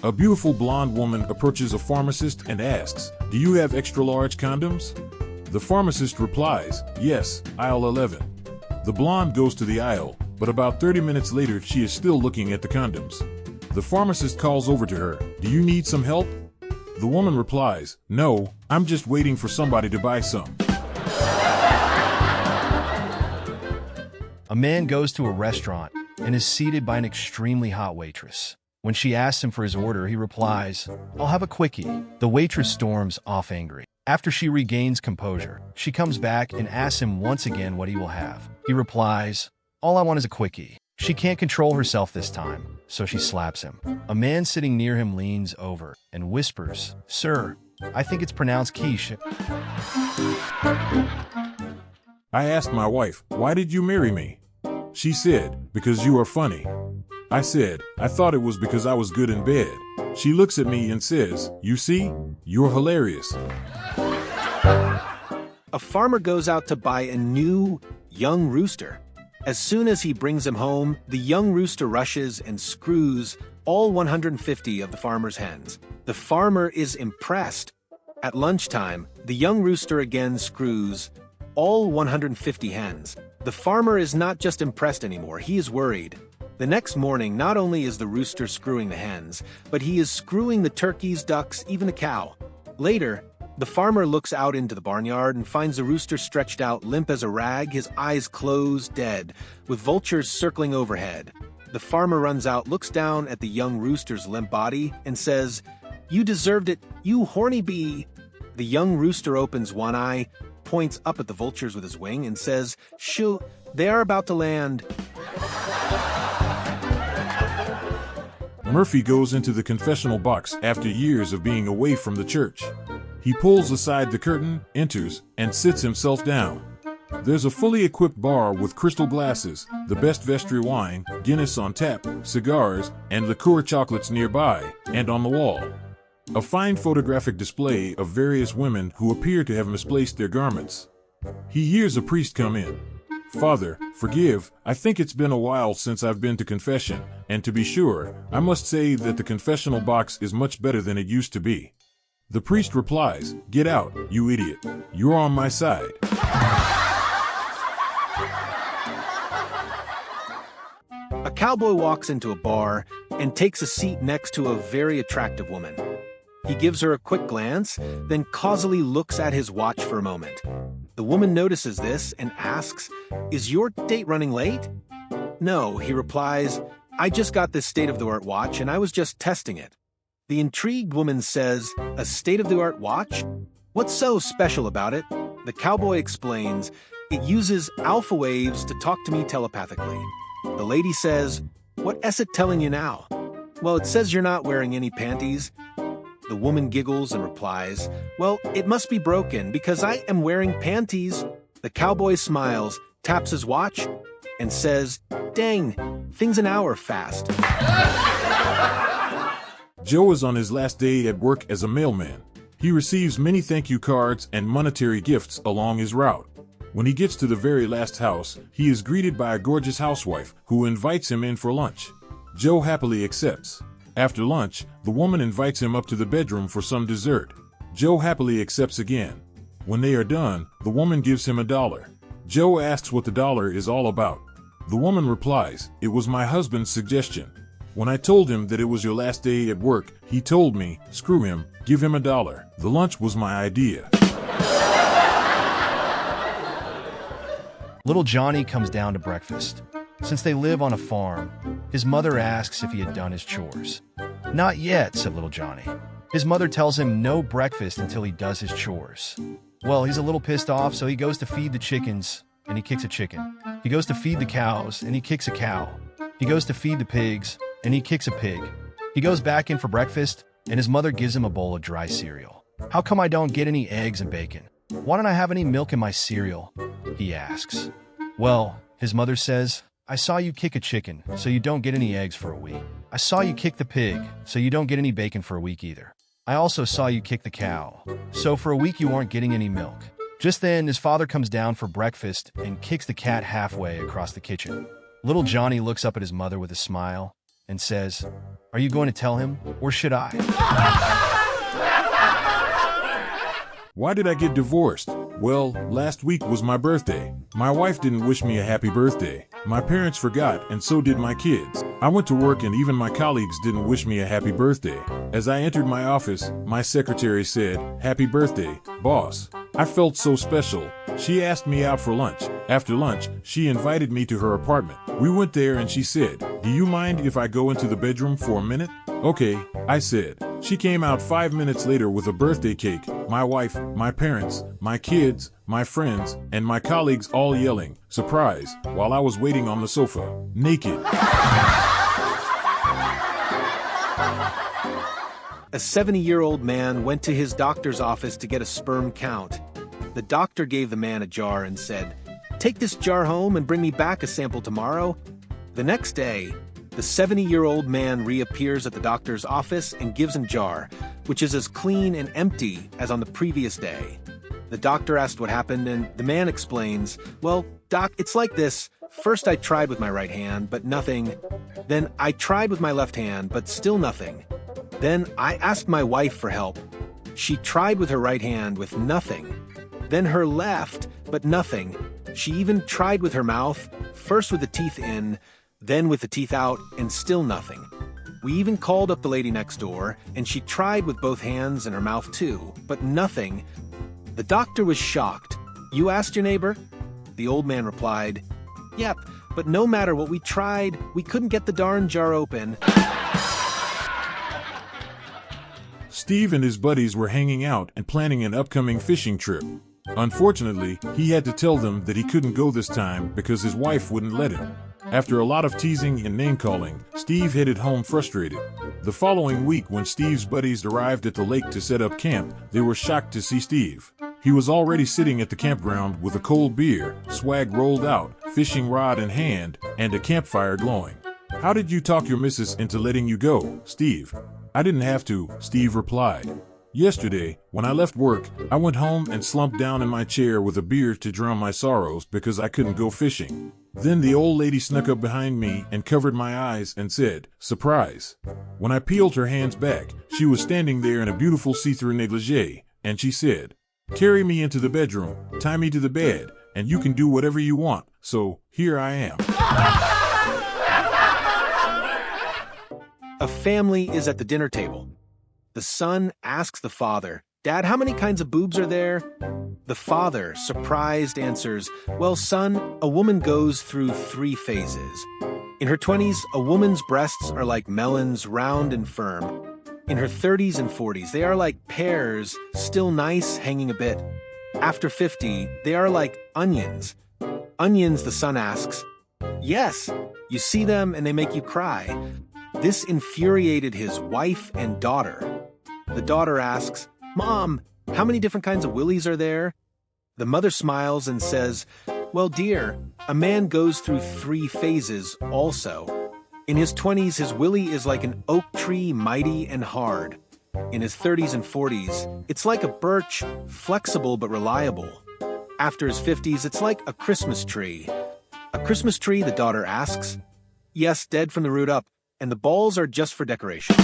A beautiful blonde woman approaches a pharmacist and asks, "Do you have extra-large condoms?" The pharmacist replies, "Yes, aisle 11." The blonde goes to the aisle, but about 30 minutes later she is still looking at the condoms. The pharmacist calls over to her, "Do you need some help?" The woman replies, "No, I'm just waiting for somebody to buy some." A man goes to a restaurant and is seated by an extremely hot waitress. When she asks him for his order, he replies, "I'll have a quickie." The waitress storms off angry. After she regains composure, she comes back and asks him once again what he will have. He replies, "All I want is a quickie." She can't control herself this time, so she slaps him. A man sitting near him leans over and whispers, "Sir, I think it's pronounced quiche." I asked my wife, "Why did you marry me?" She said, "Because you are funny." I said, "I thought it was because I was good in bed." She looks at me and says, "You see, you're hilarious." A farmer goes out to buy a new, young rooster. As soon as he brings him home, the young rooster rushes and screws all 150 of the farmer's hens. The farmer is impressed. At lunchtime, the young rooster again screws all 150 hens. The farmer is not just impressed anymore, he is worried. The next morning, not only is the rooster screwing the hens, but he is screwing the turkeys, ducks, even the cow. Later, the farmer looks out into the barnyard and finds the rooster stretched out limp as a rag, his eyes closed, dead, with vultures circling overhead. The farmer runs out, looks down at the young rooster's limp body, and says, "You deserved it, you horny bee." The young rooster opens one eye, points up at the vultures with his wing, and says, "Shoo, they are about to land." Murphy goes into the confessional box after years of being away from the church. He pulls aside the curtain, enters, and sits himself down. There's a fully equipped bar with crystal glasses, the best vestry wine, Guinness on tap, cigars, and liqueur chocolates nearby, and on the wall, a fine photographic display of various women who appear to have misplaced their garments. He hears a priest come in. "Father, forgive, I think it's been a while since I've been to confession, and to be sure, I must say that the confessional box is much better than it used to be." The priest replies, "Get out, you idiot. You're on my side." A cowboy walks into a bar and takes a seat next to a very attractive woman. He gives her a quick glance, then causally looks at his watch for a moment. The woman notices this and asks, "Is your date running late?" "No," he replies, "I just got this state-of-the-art watch and I was just testing it." The intrigued woman says, "A state-of-the-art watch? What's so special about it?" The cowboy explains, "It uses alpha waves to talk to me telepathically." The lady says, "What is it telling you now?" "Well, it says you're not wearing any panties." The woman giggles and replies, "Well, it must be broken because I am wearing panties." The cowboy smiles, taps his watch, and says, "Dang, things an hour fast." Joe is on his last day at work as a mailman. He receives many thank you cards and monetary gifts along his route. When he gets to the very last house, he is greeted by a gorgeous housewife who invites him in for lunch. Joe happily accepts. After lunch, the woman invites him up to the bedroom for some dessert. Joe happily accepts again. When they are done, the woman gives him $1. Joe asks what the dollar is all about. The woman replies, "It was my husband's suggestion. When I told him that it was your last day at work, he told me, screw him, give him $1. The lunch was my idea." Little Johnny comes down to breakfast. Since they live on a farm, his mother asks if he had done his chores. "Not yet," said little Johnny. His mother tells him no breakfast until he does his chores. Well, he's a little pissed off, so he goes to feed the chickens, and he kicks a chicken. He goes to feed the cows, and he kicks a cow. He goes to feed the pigs, and he kicks a pig. He goes back in for breakfast, and his mother gives him a bowl of dry cereal. "How come I don't get any eggs and bacon? Why don't I have any milk in my cereal?" he asks. Well, his mother says, "I saw you kick a chicken, so you don't get any eggs for a week. I saw you kick the pig, so you don't get any bacon for a week either. I also saw you kick the cow, so for a week you aren't getting any milk." Just then, his father comes down for breakfast and kicks the cat halfway across the kitchen. Little Johnny looks up at his mother with a smile. and says, "Are you going to tell him, or should I?" Why did I get divorced? Well, last week was my birthday. My wife didn't wish me a happy birthday. My parents forgot, and so did my kids. I went to work and even my colleagues didn't wish me a happy birthday. As I entered my office, my secretary said, "Happy birthday, boss." I felt so special. She asked me out for lunch. After lunch, she invited me to her apartment. We went there and she said, "Do you mind if I go into the bedroom for a minute?" "Okay," I said. She came out 5 minutes later with a birthday cake, my wife, my parents, my kids, my friends, and my colleagues all yelling, "Surprise," while I was waiting on the sofa, naked. A 70-year-old man went to his doctor's office to get a sperm count. The doctor gave the man a jar and said, "Take this jar home and bring me back a sample tomorrow." The next day, the 70-year-old man reappears at the doctor's office and gives him a jar, which is as clean and empty as on the previous day. The doctor asked what happened, and the man explains, "Well, doc, it's like this. First I tried with my right hand, but nothing. Then I tried with my left hand, but still nothing. Then I asked my wife for help. She tried with her right hand with nothing. Then her left, but nothing. She even tried with her mouth, first with the teeth in, then with the teeth out, and still nothing. We even called up the lady next door, and she tried with both hands and her mouth too, but nothing." The doctor was shocked. "You asked your neighbor?" The old man replied, "Yep, but no matter what we tried, we couldn't get the darn jar open." Steve and his buddies were hanging out and planning an upcoming fishing trip. Unfortunately, he had to tell them that he couldn't go this time because his wife wouldn't let him. After a lot of teasing and name-calling, Steve headed home frustrated. The following week, when Steve's buddies arrived at the lake to set up camp, they were shocked to see Steve. He was already sitting at the campground with a cold beer, swag rolled out, fishing rod in hand, and a campfire glowing. "How did you talk your missus into letting you go, Steve?" "I didn't have to," Steve replied. "Yesterday, when I left work, I went home and slumped down in my chair with a beer to drown my sorrows because I couldn't go fishing. Then the old lady snuck up behind me and covered my eyes and said, 'Surprise.' When I peeled her hands back, she was standing there in a beautiful see-through negligee, and she said, 'Carry me into the bedroom, tie me to the bed, and you can do whatever you want.' So, here I am." A family is at the dinner table. The son asks the father, "Dad, how many kinds of boobs are there?" The father, surprised, answers, "Well, son, a woman goes through 3 phases. In her 20s, a woman's breasts are like melons, round and firm. In her 30s and 40s, they are like pears, still nice, hanging a bit. After 50, they are like onions." "Onions," the son asks. "Yes, you see them and they make you cry." This infuriated his wife and daughter. The daughter asks, "Mom, how many different kinds of willies are there?" The mother smiles and says, "Well, dear, a man goes through 3 phases also. In his 20s, his willy is like an oak tree, mighty and hard. In his 30s and 40s, it's like a birch, flexible but reliable. After his 50s, it's like a Christmas tree." "A Christmas tree?" the daughter asks. "Yes, dead from the root up, and the balls are just for decoration."